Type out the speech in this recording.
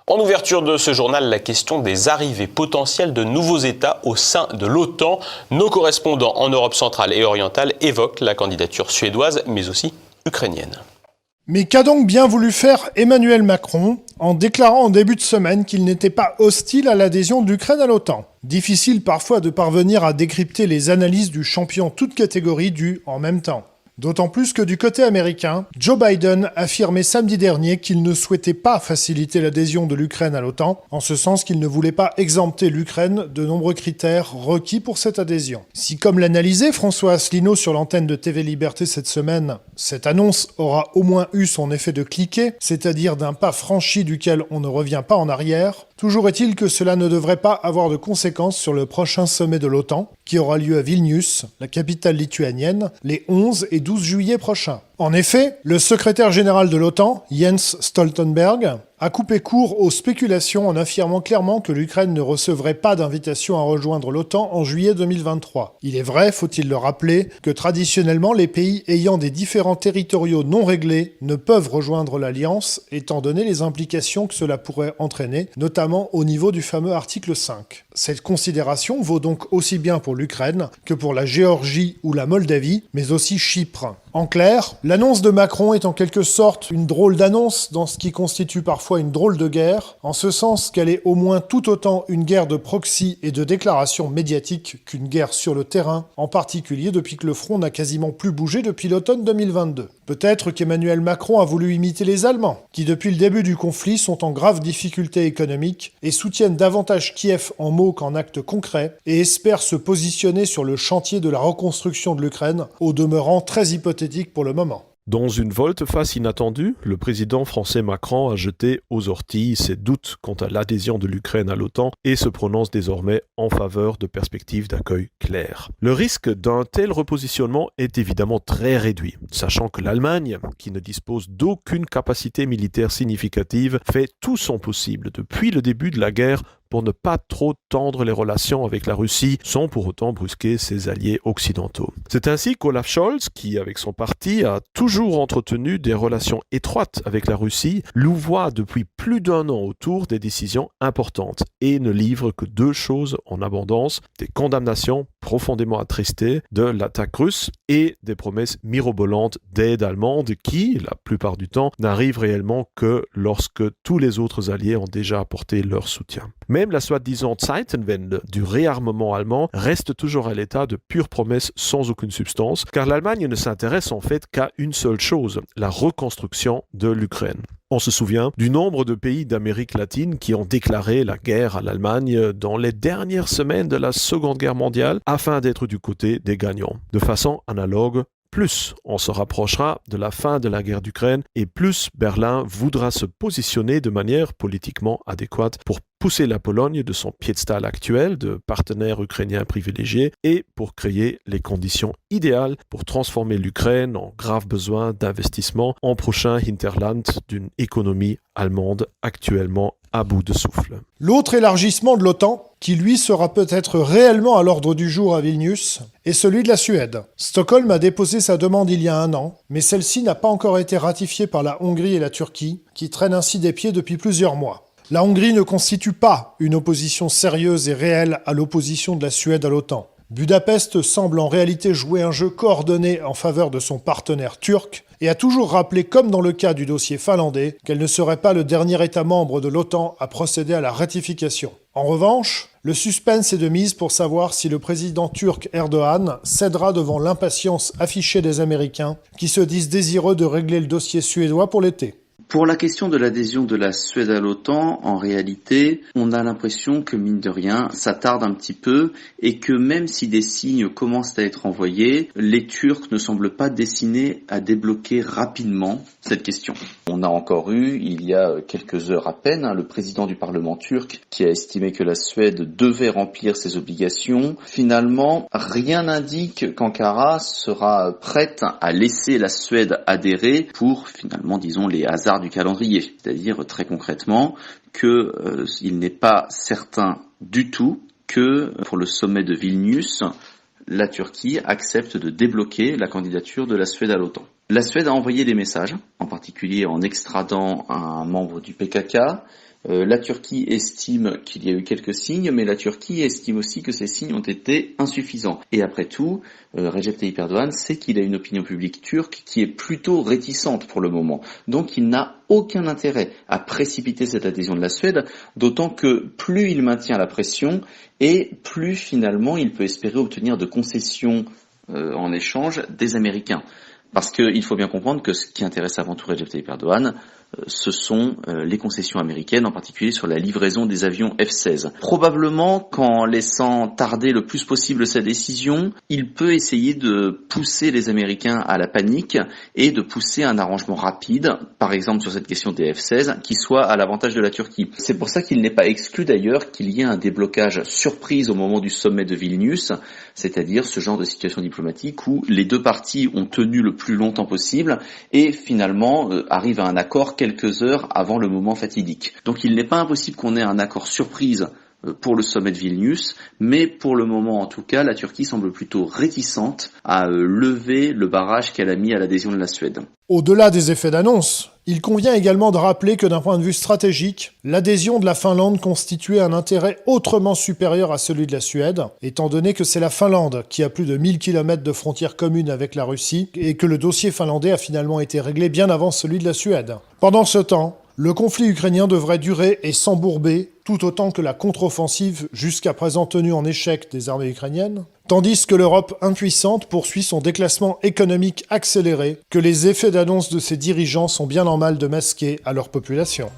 En ouverture de ce journal, la question des arrivées potentielles de nouveaux États au sein de l'OTAN. Nos correspondants en Europe centrale et orientale évoquent la candidature suédoise, mais aussi ukrainienne. Mais qu'a donc bien voulu faire Emmanuel Macron en déclarant en début de semaine qu'il n'était pas hostile à l'adhésion de l'Ukraine à l'OTAN ? Difficile parfois de parvenir à décrypter les analyses du champion toute catégorie du « en même temps ». D'autant plus que du côté américain, Joe Biden affirmait samedi dernier qu'il ne souhaitait pas faciliter l'adhésion de l'Ukraine à l'OTAN, en ce sens qu'il ne voulait pas exempter l'Ukraine de nombreux critères requis pour cette adhésion. Si, comme l'analysait François Asselineau sur l'antenne de TV Liberté cette semaine, cette annonce aura au moins eu son effet de cliquet, c'est-à-dire d'un pas franchi duquel on ne revient pas en arrière, toujours est-il que cela ne devrait pas avoir de conséquences sur le prochain sommet de l'OTAN, qui aura lieu à Vilnius, la capitale lituanienne, les 11 et 12 juillet prochains. En effet, le secrétaire général de l'OTAN, Jens Stoltenberg, a coupé court aux spéculations en affirmant clairement que l'Ukraine ne recevrait pas d'invitation à rejoindre l'OTAN en juillet 2023. Il est vrai, faut-il le rappeler, que traditionnellement les pays ayant des différends territoriaux non réglés ne peuvent rejoindre l'Alliance, étant donné les implications que cela pourrait entraîner, notamment au niveau du fameux article 5. Cette considération vaut donc aussi bien pour l'Ukraine que pour la Géorgie ou la Moldavie, mais aussi Chypre. En clair, l'annonce de Macron est en quelque sorte une drôle d'annonce dans ce qui constitue parfois une drôle de guerre, en ce sens qu'elle est au moins tout autant une guerre de proxy et de déclaration médiatique qu'une guerre sur le terrain, en particulier depuis que le front n'a quasiment plus bougé depuis l'automne 2022. Peut-être qu'Emmanuel Macron a voulu imiter les Allemands, qui depuis le début du conflit sont en grave difficulté économique et soutiennent davantage Kiev en mots qu'en actes concrets, et espèrent se positionner sur le chantier de la reconstruction de l'Ukraine, au demeurant très hypothétique pour le moment. Dans une volte-face inattendue, le président français Macron a jeté aux orties ses doutes quant à l'adhésion de l'Ukraine à l'OTAN et se prononce désormais en faveur de perspectives d'accueil claires. Le risque d'un tel repositionnement est évidemment très réduit, sachant que l'Allemagne, qui ne dispose d'aucune capacité militaire significative, fait tout son possible depuis le début de la guerre pour ne pas trop tendre les relations avec la Russie sans pour autant brusquer ses alliés occidentaux. C'est ainsi qu'Olaf Scholz, qui avec son parti a toujours entretenu des relations étroites avec la Russie, louvoie depuis plus d'1 an autour des décisions importantes et ne livre que 2 choses en abondance, des condamnations profondément attristées de l'attaque russe et des promesses mirobolantes d'aide allemande qui, la plupart du temps, n'arrivent réellement que lorsque tous les autres alliés ont déjà apporté leur soutien. Même la soi-disant Zeitenwende du réarmement allemand reste toujours à l'état de pures promesses sans aucune substance, car l'Allemagne ne s'intéresse en fait qu'à une seule chose, la reconstruction de l'Ukraine. On se souvient du nombre de pays d'Amérique latine qui ont déclaré la guerre à l'Allemagne dans les dernières semaines de la Seconde Guerre mondiale afin d'être du côté des gagnants. De façon analogue, plus on se rapprochera de la fin de la guerre d'Ukraine et plus Berlin voudra se positionner de manière politiquement adéquate pour pousser la Pologne de son piédestal actuel de partenaire ukrainien privilégié et pour créer les conditions idéales pour transformer l'Ukraine en grave besoin d'investissement en prochain hinterland d'une économie allemande actuellement à bout de souffle. L'autre élargissement de l'OTAN, qui lui sera peut-être réellement à l'ordre du jour à Vilnius, est celui de la Suède. Stockholm a déposé sa demande il y a 1 an, mais celle-ci n'a pas encore été ratifiée par la Hongrie et la Turquie, qui traînent ainsi des pieds depuis plusieurs mois. La Hongrie ne constitue pas une opposition sérieuse et réelle à l'opposition de la Suède à l'OTAN. Budapest semble en réalité jouer un jeu coordonné en faveur de son partenaire turc et a toujours rappelé, comme dans le cas du dossier finlandais, qu'elle ne serait pas le dernier État membre de l'OTAN à procéder à la ratification. En revanche, le suspense est de mise pour savoir si le président turc Erdogan cédera devant l'impatience affichée des Américains qui se disent désireux de régler le dossier suédois pour l'été. Pour la question de l'adhésion de la Suède à l'OTAN, en réalité, on a l'impression que, mine de rien, ça tarde un petit peu et que même si des signes commencent à être envoyés, les Turcs ne semblent pas destinés à débloquer rapidement cette question. On a encore eu, il y a quelques heures à peine, le président du Parlement turc qui a estimé que la Suède devait remplir ses obligations. Finalement, rien n'indique qu'Ankara sera prête à laisser la Suède adhérer pour, finalement, disons, les hasards du calendrier, c'est-à-dire très concrètement qu'il n'est pas certain du tout que pour le sommet de Vilnius, la Turquie accepte de débloquer la candidature de la Suède à l'OTAN. La Suède a envoyé des messages, en particulier en extradant un membre du PKK, La Turquie estime qu'il y a eu quelques signes, mais la Turquie estime aussi que ces signes ont été insuffisants. Et après tout, Recep Tayyip Erdogan sait qu'il a une opinion publique turque qui est plutôt réticente pour le moment. Donc il n'a aucun intérêt à précipiter cette adhésion de la Suède, d'autant que plus il maintient la pression et plus finalement il peut espérer obtenir de concessions en échange des Américains. Parce qu'il faut bien comprendre que ce qui intéresse avant tout Recep Tayyip Erdogan, ce sont les concessions américaines, en particulier sur la livraison des avions F-16. Probablement qu'en laissant tarder le plus possible sa décision, il peut essayer de pousser les Américains à la panique et de pousser un arrangement rapide, par exemple sur cette question des F-16, qui soit à l'avantage de la Turquie. C'est pour ça qu'il n'est pas exclu d'ailleurs qu'il y ait un déblocage surprise au moment du sommet de Vilnius, c'est-à-dire ce genre de situation diplomatique où les deux parties ont tenu le plus longtemps possible et finalement arrivent à un accord quelques heures avant le moment fatidique. Donc il n'est pas impossible qu'on ait un accord surprise pour le sommet de Vilnius, mais pour le moment en tout cas, la Turquie semble plutôt réticente à lever le barrage qu'elle a mis à l'adhésion de la Suède. Au-delà des effets d'annonce, il convient également de rappeler que d'un point de vue stratégique, l'adhésion de la Finlande constituait un intérêt autrement supérieur à celui de la Suède, étant donné que c'est la Finlande qui a plus de 1000 km de frontières communes avec la Russie et que le dossier finlandais a finalement été réglé bien avant celui de la Suède. Pendant ce temps, le conflit ukrainien devrait durer et s'embourber tout autant que la contre-offensive jusqu'à présent tenue en échec des armées ukrainiennes, tandis que l'Europe impuissante poursuit son déclassement économique accéléré que les effets d'annonce de ses dirigeants sont bien en mal de masquer à leur population.